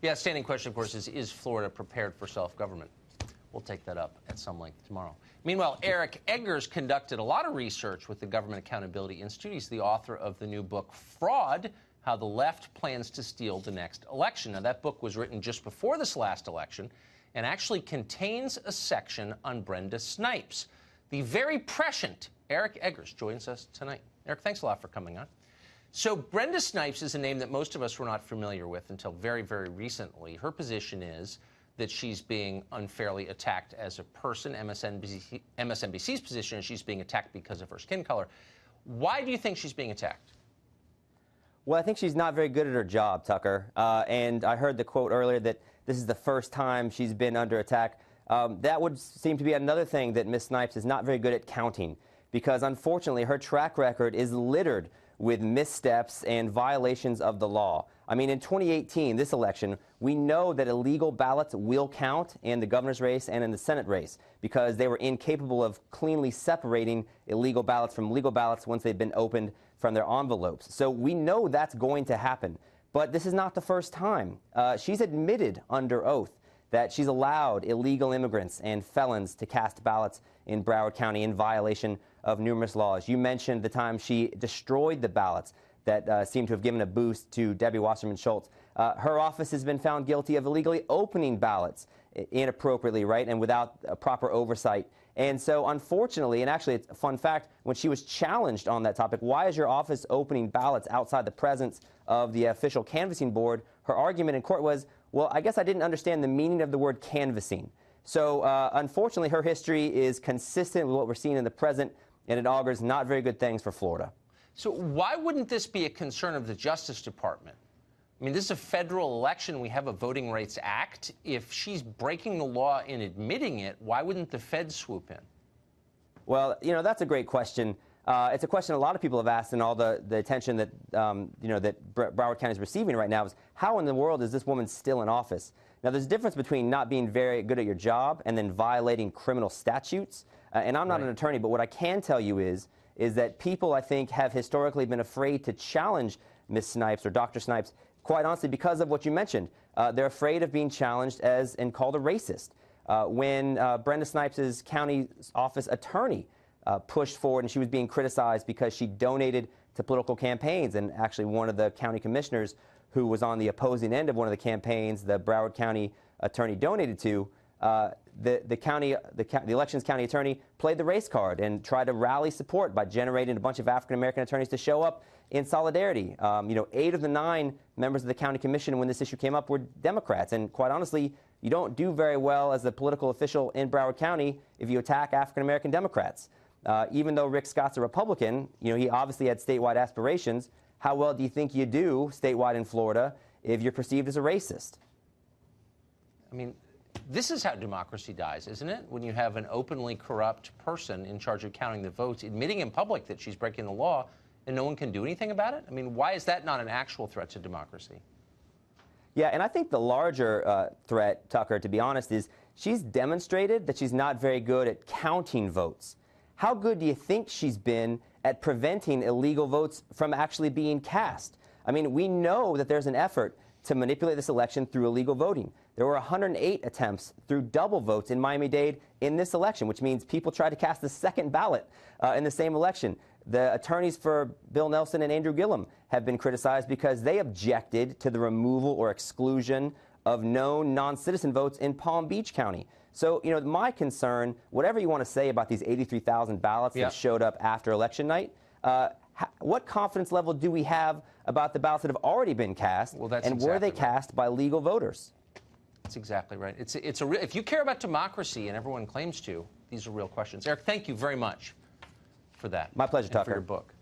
The outstanding question, of course, is Florida prepared for self-government? We'll take that up at some length tomorrow. Meanwhile, Eric Eggers conducted a lot of research with the Government Accountability Institute. He's the author of the new book, Fraud: How the Left Plans to Steal the Next Election. Now, that book was written just before this last election and actually contains a section on Brenda Snipes. The very prescient Eric Eggers joins us tonight. Eric, thanks a lot for coming on. So Brenda Snipes is a name that most of us were not familiar with until very, very recently. Her position is that she's being unfairly attacked as a person. MSNBC's position is she's being attacked because of her skin color. Why do you think she's being attacked? Well, I think she's not very good at her job, Tucker. And I heard the quote earlier that this is the first time she's been under attack. That would seem to be another thing that Ms. Snipes is not very good at counting, because unfortunately her track record is littered with missteps and violations of the law. I mean, in 2018, this election, we know that illegal ballots will count in the governor's race and in the Senate race because they were incapable of cleanly separating illegal ballots from legal ballots once they've been opened from their envelopes. So we know that's going to happen. But this is not the first time. She's admitted under oath that she's allowed illegal immigrants and felons to cast ballots in Broward County in violation of numerous laws. You mentioned the time she destroyed the ballots that seemed to have given a boost to Debbie Wasserman Schultz. Her office has been found guilty of illegally opening ballots inappropriately, right, and without proper oversight. And so, unfortunately, and actually it's a fun fact, when she was challenged on that topic, why is your office opening ballots outside the presence of the official canvassing board, her argument in court was, well, I guess I didn't understand the meaning of the word canvassing. So, unfortunately, her history is consistent with what we're seeing in the present, and it augurs not very good things for Florida. So why wouldn't this be a concern of the Justice Department? I mean, this is a federal election. We have a Voting Rights Act. If she's breaking the law and admitting it, why wouldn't the feds swoop in? Well, you know, that's a great question. It's a question a lot of people have asked, and all the attention that, you know, that Broward County is receiving right now is, how in the world is this woman still in office? Now, there's a difference between not being very good at your job and then violating criminal statutes. And I'm not an attorney, but what I can tell you is that people, I think, have historically been afraid to challenge Ms. Snipes or Dr. Snipes, quite honestly, because of what you mentioned. They're afraid of being challenged as and called a racist. When Brenda Snipes' county office attorney pushed forward and she was being criticized because she donated to political campaigns, and actually one of the county commissioners who was on the opposing end of one of the campaigns the Broward County attorney donated to, the elections county attorney played the race card and tried to rally support by generating a bunch of African-American attorneys to show up in solidarity. You know, 8 of the 9 members of the county commission when this issue came up were Democrats. And quite honestly, you don't do very well as a political official in Broward County if you attack African-American Democrats. Even though Rick Scott's a Republican, you know, he obviously had statewide aspirations. How well do you think you do statewide in Florida if you're perceived as a racist? I mean, this is how democracy dies, isn't it? When you have an openly corrupt person in charge of counting the votes, admitting in public that she's breaking the law, and no one can do anything about it? I mean, why is that not an actual threat to democracy? Yeah, and I think the larger threat, Tucker, to be honest, is she's demonstrated that she's not very good at counting votes. How good do you think she's been at preventing illegal votes from actually being cast? I mean, we know that there's an effort to manipulate this election through illegal voting. There were 108 attempts through double votes in Miami-Dade in this election, which means people tried to cast the second ballot in the same election. The attorneys for Bill Nelson and Andrew Gillum have been criticized because they objected to the removal or exclusion of known non-citizen votes in Palm Beach County. So, you know, my concern, whatever you want to say about these 83,000 ballots that showed up after election night, what confidence level do we have about the ballots that have already been cast, and were they cast by legal voters? That's exactly right. If you care about democracy, and everyone claims to, these are real questions. Eric, thank you very much for that. My pleasure, Tucker. For your book.